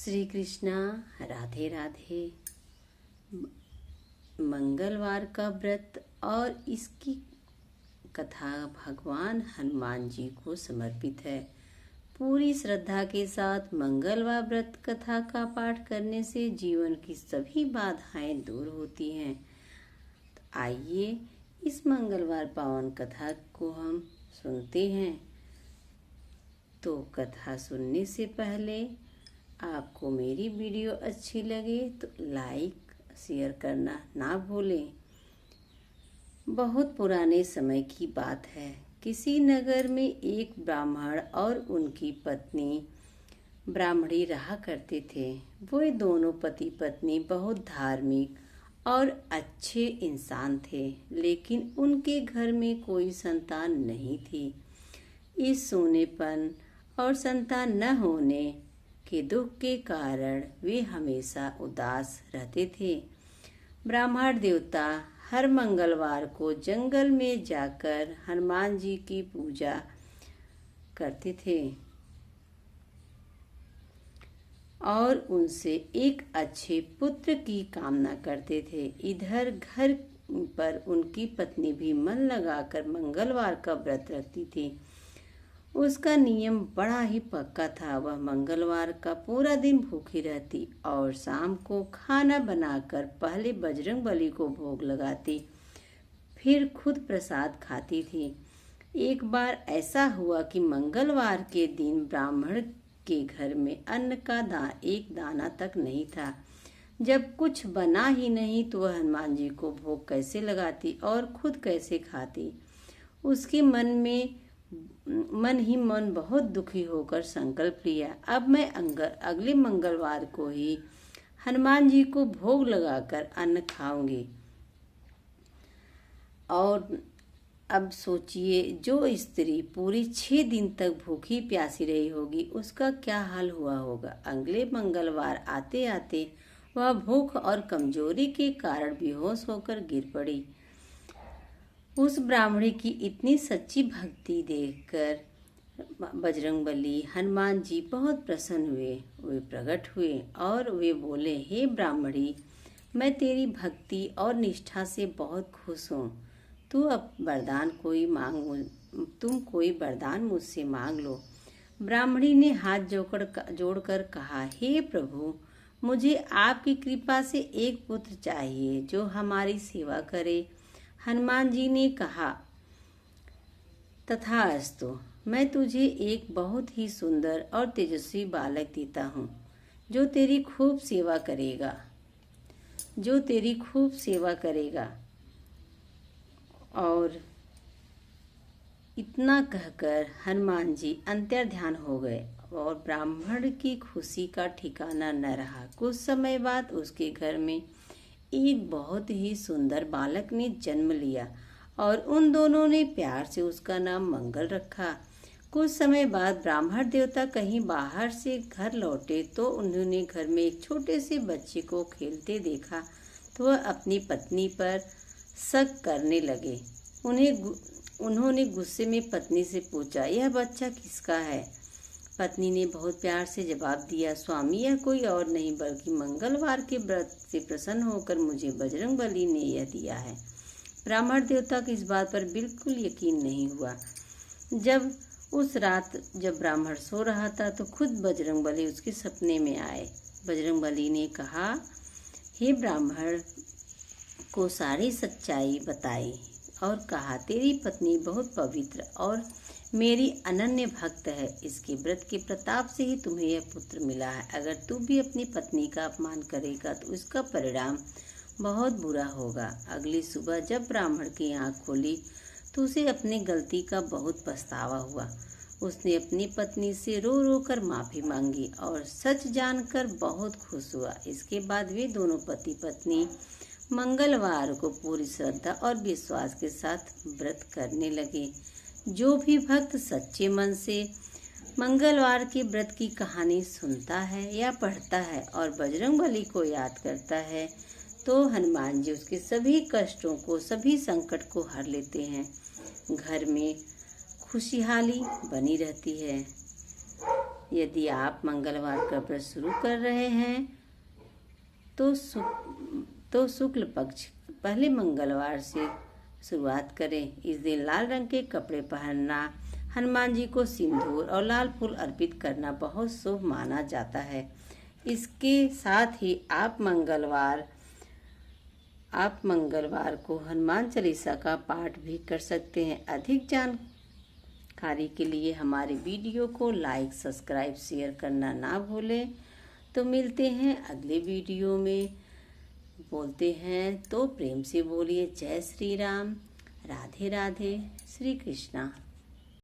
श्री कृष्णा। राधे राधे। मंगलवार का व्रत और इसकी कथा भगवान हनुमान जी को समर्पित है। पूरी श्रद्धा के साथ मंगलवार व्रत कथा का पाठ करने से जीवन की सभी बाधाएं दूर होती हैं। तो आइए इस मंगलवार पावन कथा को हम सुनते हैं। तो कथा सुनने से पहले आपको मेरी वीडियो अच्छी लगे तो लाइक शेयर करना ना भूलें। बहुत पुराने समय की बात है। किसी नगर में एक ब्राह्मण और उनकी पत्नी ब्राह्मणी रहा करते थे। वो दोनों पति पत्नी बहुत धार्मिक और अच्छे इंसान थे, लेकिन उनके घर में कोई संतान नहीं थी। इस सूनेपन और संतान न होने के दुख के कारण वे हमेशा उदास रहते थे। ब्राह्मण देवता हर मंगलवार को जंगल में जाकर हनुमान जी की पूजा करते थे और उनसे एक अच्छे पुत्र की कामना करते थे। इधर घर पर उनकी पत्नी भी मन लगाकर मंगलवार का व्रत रखती थी। उसका नियम बड़ा ही पक्का था। वह मंगलवार का पूरा दिन भूखी रहती और शाम को खाना बनाकर पहले बजरंगबली को भोग लगाती, फिर खुद प्रसाद खाती थी। एक बार ऐसा हुआ कि मंगलवार के दिन ब्राह्मण के घर में अन्न का एक दाना तक नहीं था। जब कुछ बना ही नहीं तो वह हनुमान जी को भोग कैसे लगाती और खुद कैसे खाती। उसके मन ही मन बहुत दुखी होकर संकल्प लिया, अब मैं अगले मंगलवार को ही हनुमान जी को भोग लगाकर अन्न खाऊंगी। और अब सोचिए, जो स्त्री पूरी 6 दिन तक भूखी प्यासी रही होगी, उसका क्या हाल हुआ होगा। अगले मंगलवार आते आते वह भूख और कमजोरी के कारण बेहोश होकर गिर पड़ी। उस ब्राह्मणी की इतनी सच्ची भक्ति देखकर बजरंगबली हनुमान जी बहुत प्रसन्न हुए। वे प्रकट हुए और वे बोले, हे ब्राह्मणी, मैं तेरी भक्ति और निष्ठा से बहुत खुश हूँ। तुम कोई वरदान मुझसे मांग लो। ब्राह्मणी ने हाथ जोड़कर कहा, हे प्रभु, मुझे आपकी कृपा से एक पुत्र चाहिए जो हमारी सेवा करे। हनुमान जी ने कहा, तथास्तु, मैं तुझे एक बहुत ही सुंदर और तेजस्वी बालक देता हूँ जो तेरी खूब सेवा करेगा। और इतना कहकर हनुमान जी अंतर्ध्यान हो गए और ब्राह्मण की खुशी का ठिकाना न रहा। कुछ समय बाद उसके घर में एक बहुत ही सुंदर बालक ने जन्म लिया और उन दोनों ने प्यार से उसका नाम मंगल रखा। कुछ समय बाद ब्राह्मण देवता कहीं बाहर से घर लौटे तो उन्होंने घर में एक छोटे से बच्चे को खेलते देखा तो वह अपनी पत्नी पर शक करने लगे। उन्होंने गुस्से में पत्नी से पूछा, यह बच्चा किसका है। पत्नी ने बहुत प्यार से जवाब दिया, स्वामी, यह कोई और नहीं बल्कि मंगलवार के व्रत से प्रसन्न होकर मुझे बजरंगबली ने यह दिया है। ब्राह्मण देवता को इस बात पर बिल्कुल यकीन नहीं हुआ। उस रात जब ब्राह्मण सो रहा था तो खुद बजरंगबली उसके सपने में आए। बजरंगबली ने कहा, हे ब्राह्मण को सारी सच्चाई बताई और कहा, तेरी पत्नी बहुत पवित्र और मेरी अनन्य भक्त है। इसके व्रत के प्रताप से ही तुम्हें यह पुत्र मिला है। अगर तू भी अपनी पत्नी का अपमान करेगा तो इसका परिणाम बहुत बुरा होगा। अगली सुबह जब ब्राह्मण की आंख खोली तो उसे अपनी गलती का बहुत पछतावा हुआ। उसने अपनी पत्नी से रो रो कर माफी मांगी और सच जानकर बहुत खुश हुआ। इसके बाद वे दोनों पति पत्नी मंगलवार को पूरी श्रद्धा और विश्वास के साथ व्रत करने लगे। जो भी भक्त सच्चे मन से मंगलवार के व्रत की कहानी सुनता है या पढ़ता है और बजरंगबली को याद करता है तो हनुमान जी उसके सभी कष्टों को, सभी संकट को हर लेते हैं। घर में खुशहाली बनी रहती है। यदि आप मंगलवार का व्रत शुरू कर रहे हैं तो शुक्ल पक्ष पहले मंगलवार से शुरुआत करें। इस दिन लाल रंग के कपड़े पहनना, हनुमान जी को सिंदूर और लाल फूल अर्पित करना बहुत शुभ माना जाता है। इसके साथ ही आप मंगलवार को हनुमान चालीसा का पाठ भी कर सकते हैं। अधिक जानकारी के लिए हमारे वीडियो को लाइक, सब्सक्राइब, शेयर करना ना भूलें। तो मिलते हैं अगले वीडियो में। बोलते हैं तो प्रेम से बोलिए जय श्री राम, राधे राधे, श्री कृष्णा।